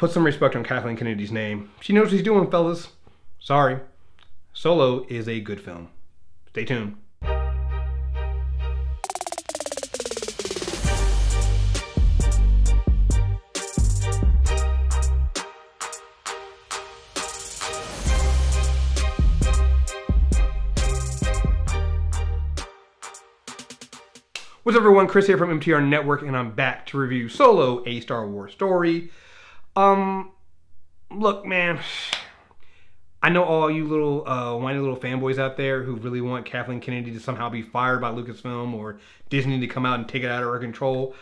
Put some respect on Kathleen Kennedy's name. She knows what she's doing, fellas. Sorry. Solo is a good film. Stay tuned. What's up, everyone? Chris here from MTR Network, and I'm back to review Solo, a Star Wars story. Look, man, I know all you little whiny little fanboys out there who really want Kathleen Kennedy to somehow be fired by LucasFilm or Disney to come out and take it out of her control.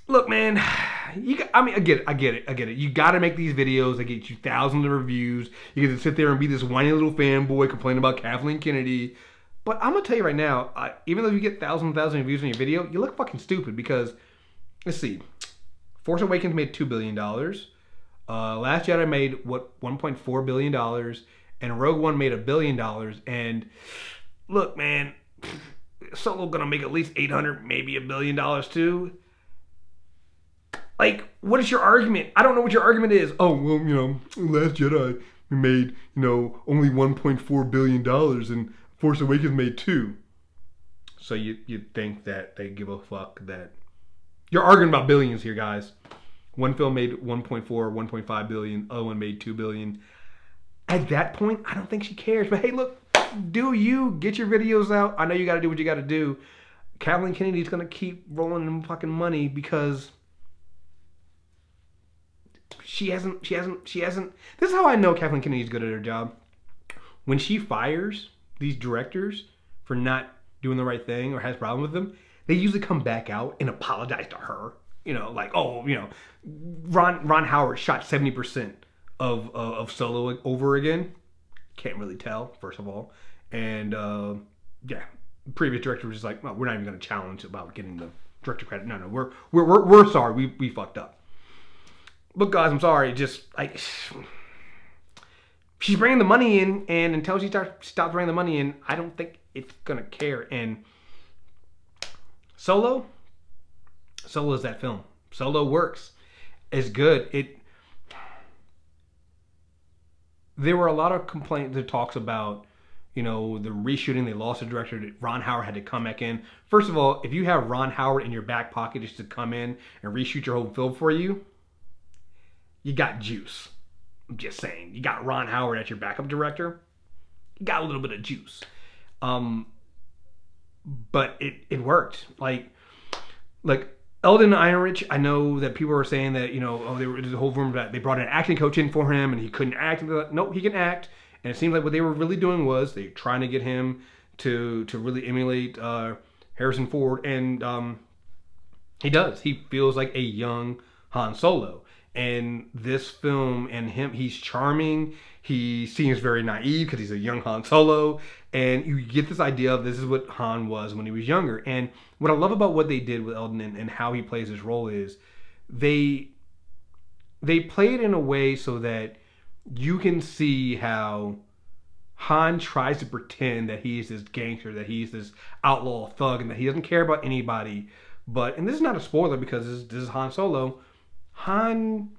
Look, man, I get it. You got to make these videos that get you thousands of reviews. You get to sit there and be this whiny little fanboy complaining about Kathleen Kennedy. But I'm going to tell you right now, even though you get thousands of views on your video, you look fucking stupid because, let's see, Force Awakens made $2 billion. Last Jedi made, $1.4 billion. And Rogue One made $1 billion. And look, man, Solo going to make at least $800, maybe $1 billion too. Like, what is your argument? I don't know what your argument is. Oh, well, Last Jedi made, only $1.4 billion and Force Awakens made $2 billion. So you'd think that they give a fuck that... You're arguing about billions here, guys. One film made 1.4, 1.5 billion. Other one made $2 billion. At that point, I don't think she cares. But hey, look, do you get your videos out? I know you got to do what you got to do. Kathleen Kennedy's going to keep rolling in fucking money because she hasn't. This is how I know Kathleen Kennedy's good at her job. When she fires these directors for not doing the right thing or has a problem with them, they usually come back out and apologize to her. Like, Ron Howard shot 70% of Solo over again. Can't really tell, first of all. And, yeah, the previous director was just like, well, we're not even going to challenge about getting the director credit. No, we're sorry. We fucked up. But, guys, I'm sorry. Just, like... She's bringing the money in, and until she stops bringing the money in, I don't think it's going to care. And Solo is that film. Solo works. It's good. There were a lot of complaints that talks about, the reshooting. They lost the director. Ron Howard had to come back in. First of all, if you have Ron Howard in your back pocket just to come in and reshoot your whole film for you, you got juice. I'm just saying. You got Ron Howard as your backup director. You got a little bit of juice. But it worked. Like Eldon Ehrenreich, I know that people were saying that, there's a whole rumor that they brought an acting coach in for him and he couldn't act. Nope, he can act. And it seems like what they were really doing was they were trying to get him to really emulate Harrison Ford. And he does. He feels like a young Han Solo. And this film and him, he's charming. He seems very naive because he's a young Han Solo. And you get this idea of this is what Han was when he was younger. And what I love about what they did with Eldon and how he plays his role is they play it in a way so that you can see how Han tries to pretend that he's this gangster, that he's this outlaw thug, and that he doesn't care about anybody. But, and this is not a spoiler because this is Han Solo, Han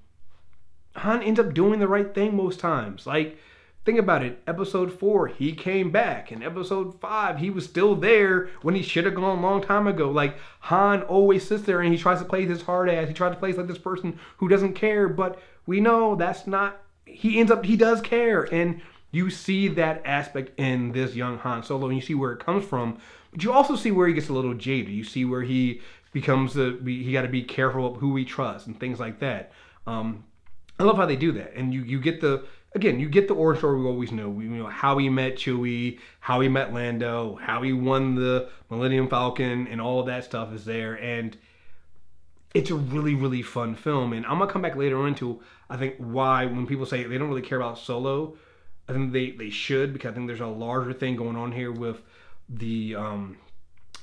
ends up doing the right thing most times. Like, think about it. Episode 4, he came back. In Episode 5, he was still there when he should have gone a long time ago. Like, Han always sits there and he tries to play this hard ass. He tries to play like this person who doesn't care. But we know that's not... He does care. And you see that aspect in this young Han Solo. And you see where it comes from. But you also see where he gets a little jaded. You see where he becomes he got to be careful of who he trusts and things like that. I love how they do that, and you get the origin story we always know. We know how he met Chewie, how he met Lando, how he won the Millennium Falcon, and all of that stuff is there. And it's a really, really fun film. And I'm gonna come back later on to I think why when people say they don't really care about Solo, I think they should, because I think there's a larger thing going on here with the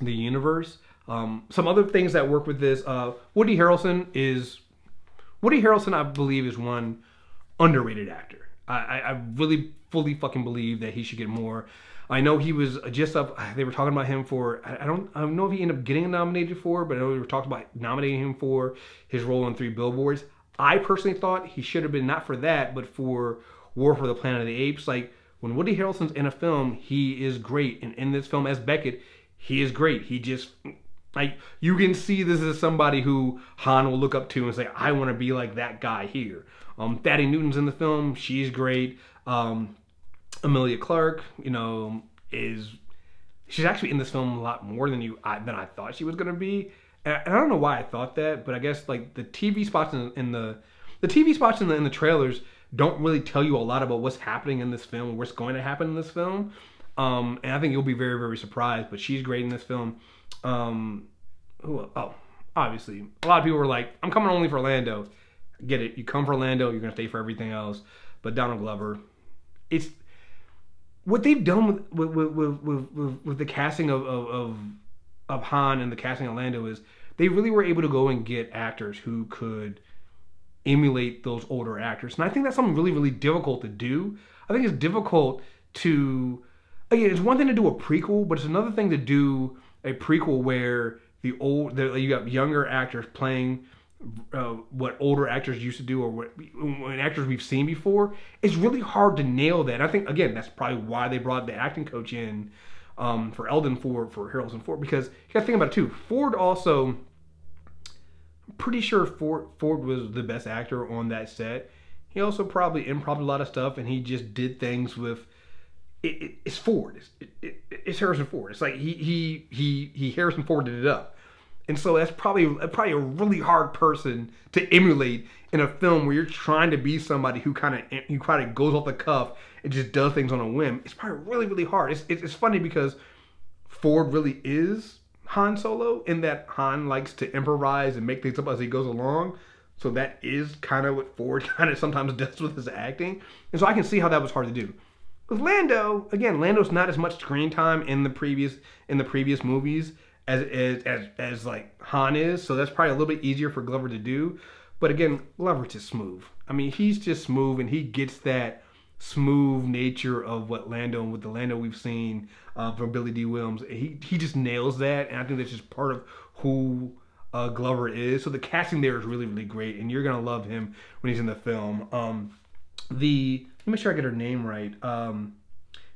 universe. Some other things that work with this, Woody Harrelson, I believe, is one underrated actor. I really fully fucking believe that he should get more. I know he was just up, they were talking about him for, I don't know if he ended up getting nominated for, but I know they were talking about nominating him for his role in 3 Billboards. I personally thought he should have been not for that, but for War for the Planet of the Apes. Like, when Woody Harrelson's in a film, he is great. And in this film as Beckett, he is great. He just, like, you can see this is somebody who Han will look up to and say, I want to be like that guy here. Thaddeus Newton's in the film. She's great. Emilia Clarke, you know, she's actually in this film a lot more than I thought she was going to be. And I don't know why I thought that, but I guess like the TV spots in the trailers don't really tell you a lot about what's happening in this film or what's going to happen in this film. And I think you'll be very, very surprised. But she's great in this film. Obviously, a lot of people were like, "I'm coming only for Lando." Get it? You come for Lando, you're gonna stay for everything else. But Donald Glover, it's what they've done with the casting of Han and the casting of Lando is they really were able to go and get actors who could emulate those older actors. And I think that's something really, really difficult to do. I think it's difficult to, again, it's one thing to do a prequel, but it's another thing to do a prequel where you got younger actors playing what older actors used to do or what actors we've seen before. It's really hard to nail that. And I think, again, that's probably why they brought the acting coach in for Eldon for Harrelson Ford, because you got to think about it too. Ford also, I'm pretty sure Ford was the best actor on that set. He also probably improv a lot of stuff, and he just did things with it's Ford. It's Harrison Ford. It's like he Harrison Forded it up. And so that's probably a really hard person to emulate in a film where you're trying to be somebody who kind of goes off the cuff and just does things on a whim. It's probably really, really hard. It's funny because Ford really is Han Solo in that Han likes to improvise and make things up as he goes along. So that is kind of what Ford kind of sometimes does with his acting. And so I can see how that was hard to do. With Lando, again, Lando's not as much screen time in the previous movies as like Han is, so that's probably a little bit easier for Glover to do. But again, Glover's just smooth. I mean, he's just smooth, and he gets that smooth nature of what Lando and with the Lando we've seen from Billy D. Williams. He just nails that, and I think that's just part of who Glover is. So the casting there is really, really great, and you're gonna love him when he's in the film. Let me make sure I get her name right.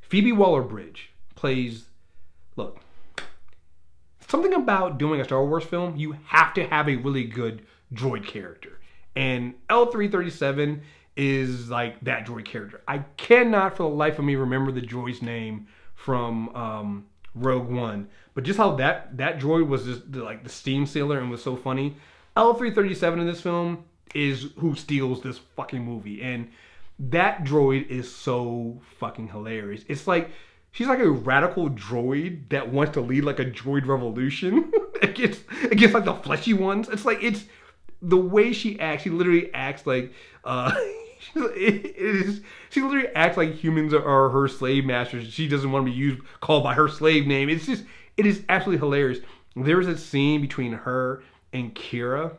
Phoebe Waller-Bridge plays. Look. Something about doing a Star Wars film, you have to have a really good droid character. And L337 is like that droid character. I cannot for the life of me remember the droid's name from Rogue One. But just how that droid was just like the steam sailor and was so funny. L337 in this film is who steals this fucking movie. And that droid is so fucking hilarious. It's like, she's like a radical droid that wants to lead like a droid revolution against like the fleshy ones. It's like, it's the way she acts. She literally acts like she literally acts like humans are her slave masters. She doesn't want to be called by her slave name. It is absolutely hilarious. There's a scene between her and Kira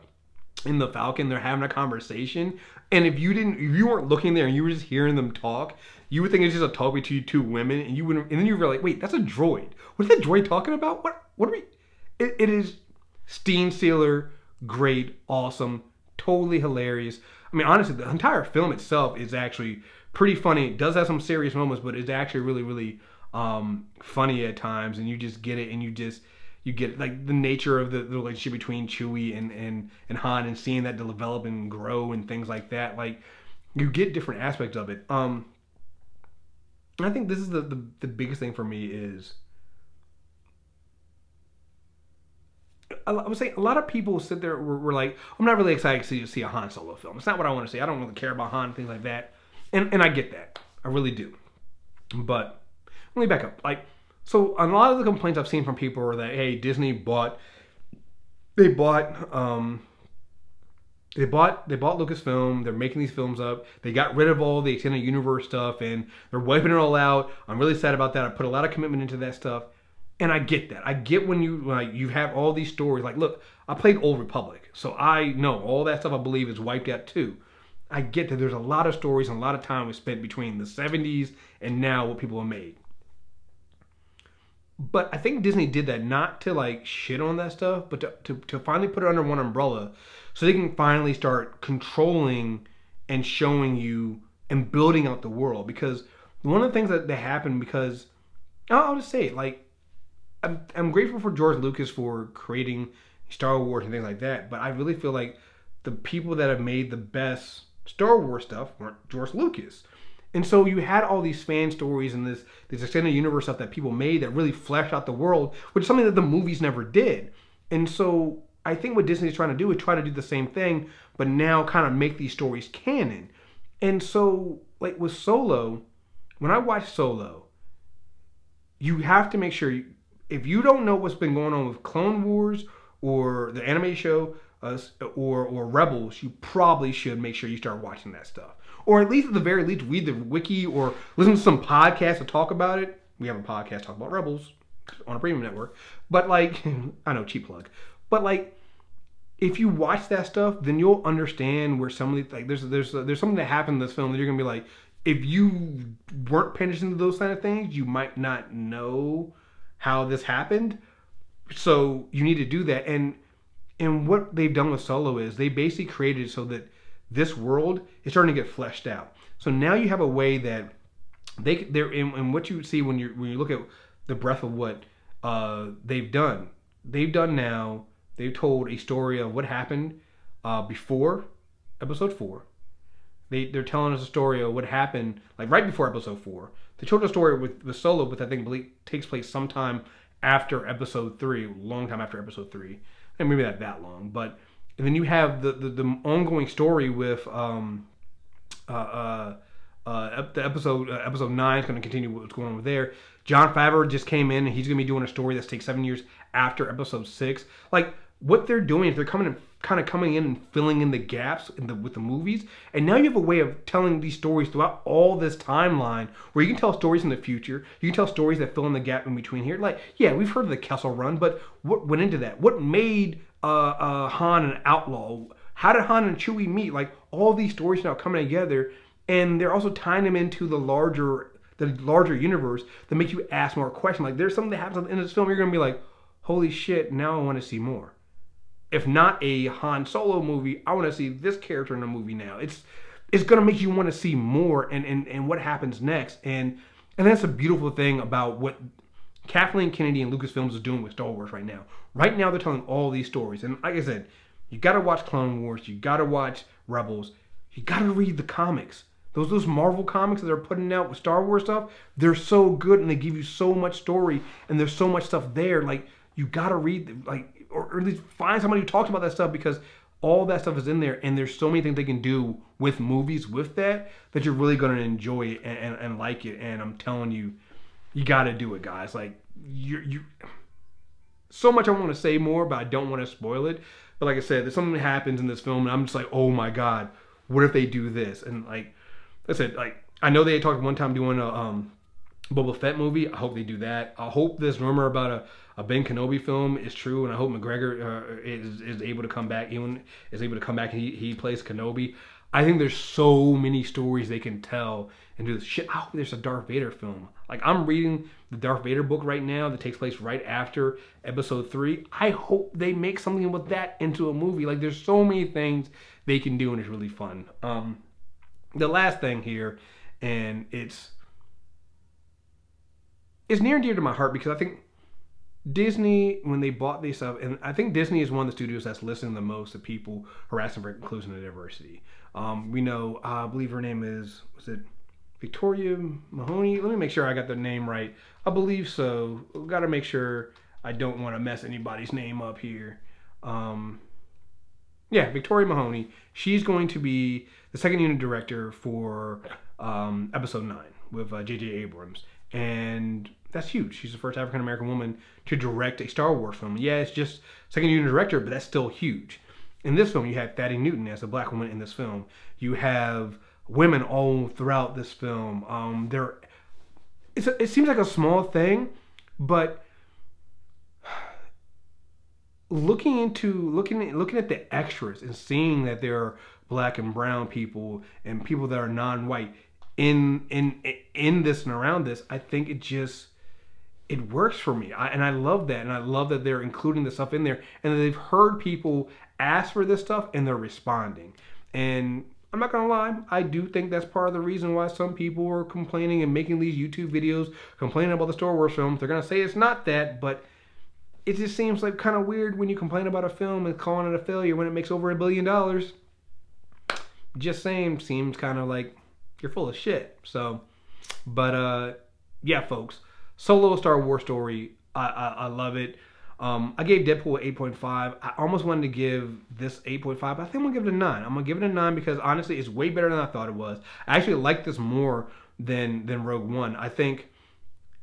in the Falcon. They're having a conversation, and if you weren't looking there and you were just hearing them talk, you would think it's just a talk between two women, and then you were like, wait, that's a droid. What is that droid talking about? What are we? It is steam sailor, great, awesome, totally hilarious. I mean, honestly, the entire film itself is actually pretty funny. It does have some serious moments, but it's actually really, really funny at times, and you just get it, and you get like the nature of the relationship between Chewie and Han, and seeing that develop and grow and things like that. Like, you get different aspects of it. I think this is the biggest thing for me is, I would say a lot of people sit there were like, I'm not really excited to see a Han Solo film. It's not what I want to see. I don't really care about Han and things like that. And I get that. I really do. But let me back up. Like, so a lot of the complaints I've seen from people are that, hey, Disney bought LucasFilm. They're making these films up. They got rid of all the extended universe stuff, and they're wiping it all out. I'm really sad about that. I put a lot of commitment into that stuff, and I get that. I get when you have all these stories. Like, look, I played Old Republic, so I know all that stuff I believe is wiped out too. I get that there's a lot of stories and a lot of time was spent between the 70s and now what people have made. But I think Disney did that not to like shit on that stuff, but to finally put it under one umbrella so they can finally start controlling and showing you and building out the world. Because one of the things that happened, because I'll just say it, like, I'm grateful for George Lucas for creating Star Wars and things like that, but I really feel like the people that have made the best Star Wars stuff weren't George Lucas. And so you had all these fan stories and this extended universe stuff that people made that really fleshed out the world, which is something that the movies never did. And so I think what Disney's trying to do is try to do the same thing, but now kind of make these stories canon. And so, like with Solo, when I watch Solo, you have to make sure, if you don't know what's been going on with Clone Wars or the anime show or Rebels, you probably should make sure you start watching that stuff. Or at least, at the very least, read the wiki or listen to some podcasts to talk about it. We have a podcast talk about Rebels on a premium network. But like, I know, cheap plug. But like, if you watch that stuff, then you'll understand where some of the, like, there's something that happened in this film that you're gonna be like, if you weren't paying attention to those kind of things, you might not know how this happened. So you need to do that. And what they've done with Solo is they basically created it so that this world is starting to get fleshed out. So now you have a way that they're in what you see when you look at the breadth of what they've done. They've told a story of what happened before Episode 4. They're telling us a story of what happened like right before Episode 4. They told a story with Solo, which I think takes place sometime after Episode 3, a long time after Episode 3, and maybe not that long. But and then you have the ongoing story with the episode 9 is going to continue what's going on with there. Jon Favreau just came in and he's going to be doing a story that's takes 7 years after Episode 6. Like, what they're doing is they're coming in and filling in the gaps with the movies. And now you have a way of telling these stories throughout all this timeline where you can tell stories in the future. You can tell stories that fill in the gap in between here. Like, yeah, we've heard of the Kessel Run, but what went into that? What made Han an outlaw? How did Han and Chewie meet? Like, all these stories are now coming together, and they're also tying them into the larger universe that make you ask more questions. Like, there's something that happens in this film, you're gonna be like, holy shit, now I want to see more. If not a Han Solo movie, I want to see this character in a movie now. It's gonna make you want to see more and what happens next. And that's a beautiful thing about what Kathleen Kennedy and LucasFilm is doing with Star Wars right now. Right now, they're telling all these stories. And like I said, you got to watch Clone Wars. You got to watch Rebels. You got to read the comics. Those Marvel comics that they're putting out with Star Wars stuff, they're so good and they give you so much story and there's so much stuff there. Like, you got to read, like, or at least find somebody who talks about that stuff, because all that stuff is in there and there's so many things they can do with movies with that you're really going to enjoy it and like it. And I'm telling you, you got to do it, guys. Like, you so much I want to say more, but I don't want to spoil it. But like I said, there's something that happens in this film and I'm just like, oh my God, what if they do this? And like I said, like, I know they had talked one time doing a Boba Fett movie. I hope they do that. I hope this rumor about a Ben Kenobi film is true, and I hope McGregor is able to come back. Ewan is able to come back and he plays Kenobi. I think there's so many stories they can tell and do this shit. I hope there's a Darth Vader film. Like, I'm reading the Darth Vader book right now that takes place right after Episode 3. I hope they make something with that into a movie. Like, there's so many things they can do and it's really fun. The last thing here, and it's near and dear to my heart because I think Disney, when they bought these stuff, and I think Disney is one of the studios that's listening the most to people who are asking for inclusion and diversity. We know, I believe her name was it Victoria Mahoney? Let me make sure I got the name right. I believe so. Got to make sure I don't want to mess anybody's name up here. Yeah, Victoria Mahoney. She's going to be the second unit director for Episode 9 with J.J. Abrams. And that's huge. She's the first African-American woman to direct a Star Wars film. Yeah, it's just second unit director, but that's still huge. In this film, you have Fatty Newton as a black woman in this film. You have women all throughout this film. It seems like a small thing, but looking at the extras and seeing that there are black and brown people and people that are non-white in this and around this, I think it works for me. And I love that. And I love that they're including the stuff in there and that they've heard people ask for this stuff and they're responding. And I'm not going to lie, I do think that's part of the reason why some people are complaining and making these YouTube videos complaining about the Star Wars films. They're going to say it's not that, but it just seems like kind of weird when you complain about a film and calling it a failure when it makes over $1 billion. Just saying, seems kind of like you're full of shit. So, but yeah, folks, Solo Star Wars story, I love it. I gave Deadpool 8.5. I almost wanted to give this 8.5, but I think I'm going to give it a 9. I'm going to give it a 9 because, honestly, it's way better than I thought it was. I actually like this more than Rogue One. I think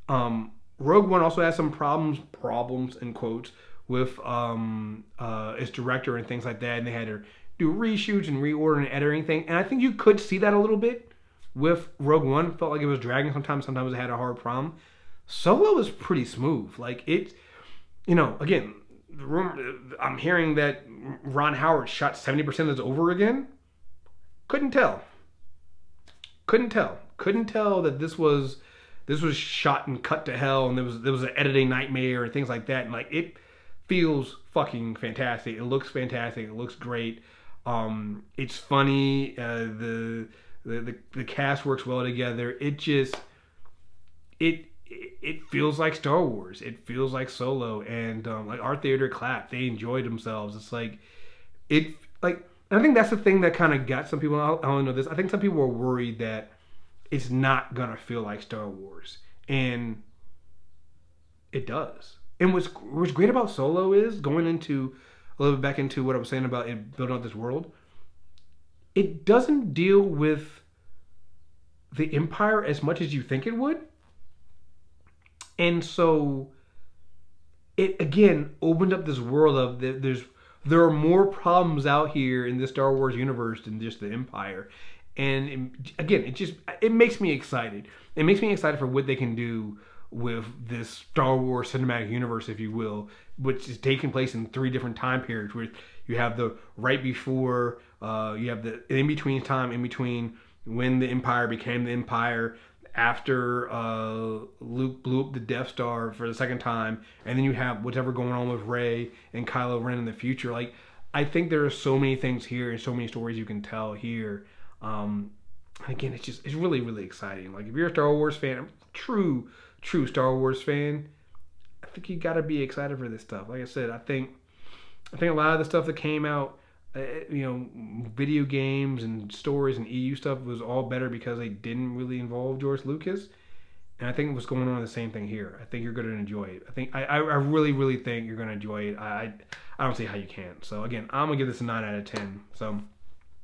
Rogue One also has some problems in quotes, with its director and things like that, and they had to do reshoots and reorder and editing thing. And I think you could see that a little bit with Rogue One. Felt like it was dragging sometimes. Sometimes it had a hard problem. Solo is pretty smooth. Like, it... You know, again, I'm hearing that Ron Howard shot 70% of this over again. Couldn't tell. Couldn't tell that this was shot and cut to hell, and there was an editing nightmare and things like that. And like, it feels fucking fantastic. It looks fantastic. It looks great. It's funny. The cast works well together. It feels like Star Wars. It feels like Solo, and like our theater clapped. They enjoyed themselves. It's like I think that's the thing that kind of got some people. I don't know this. I think some people were worried that it's not gonna feel like Star Wars, and it does. And what's great about Solo is going into a little bit back into what I was saying about it building out this world. It doesn't deal with the Empire as much as you think it would. And so it, again, opened up this world of there are more problems out here in the Star Wars universe than just the Empire. And again, it makes me excited. It makes me excited for what they can do with this Star Wars cinematic universe, if you will, which is taking place in 3 different time periods, where you have the right before, you have the in-between time, in between when the Empire became the Empire, after Luke blew up the Death Star for the 2nd time, and then you have whatever going on with Rey and Kylo Ren in the future. Like, I think there are so many things here and so many stories you can tell here. Again, it's really, really exciting. Like, if you're a Star Wars fan, true Star Wars fan, I think you got to be excited for this stuff. Like I said, I think a lot of the stuff that came out, you know, video games and stories and EU stuff was all better because they didn't really involve George Lucas. And I think what's going on is the same thing here. I think you're going to enjoy it. I really, really think you're going to enjoy it. I don't see how you can't. So again, I'm going to give this a 9 out of 10. So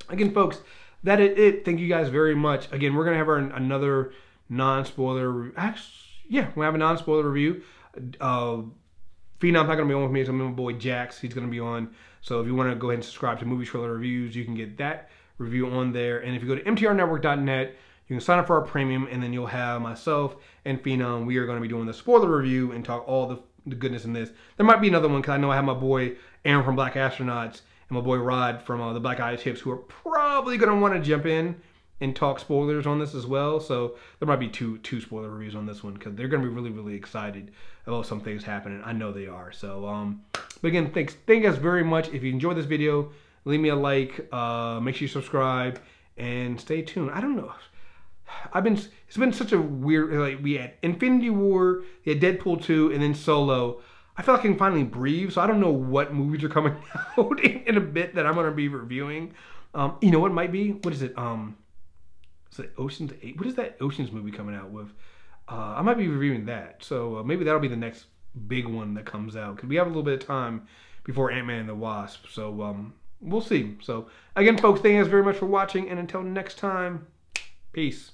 again, folks, that is it. Thank you guys very much. Again, we're going to have another non-spoiler. Actually, yeah, we'll have a non-spoiler review. Phenom's not going to be on with me. It's my boy Jax. He's going to be on. So if you want to go ahead and subscribe to Movie Trailer Reviews, you can get that review on there. And if you go to mtrnetwork.net, you can sign up for our premium, and then you'll have myself and Phenom. We are going to be doing the spoiler review and talk all the goodness in this. There might be another one, because I know I have my boy Aaron from Black Astronauts and my boy Rod from the Black Eye Tips, who are probably going to want to jump in and talk spoilers on this as well. So there might be two spoiler reviews on this one, because they're going to be really, really excited about some things happening. I know they are. So, but again, thank you guys very much. If you enjoyed this video, leave me a like. Make sure you subscribe and stay tuned. I don't know. It's been such a weird, like, we had Infinity War, we had Deadpool 2, and then Solo. I feel like I can finally breathe, so I don't know what movies are coming out in a bit that I'm going to be reviewing. You know what it might be? What is it? Is it Ocean's 8? What is that Ocean's movie coming out with? I might be reviewing that. So maybe that'll be the next big one that comes out, because we have a little bit of time before Ant-Man and the Wasp. So we'll see. So again, folks, thank you guys very much for watching, and until next time, peace.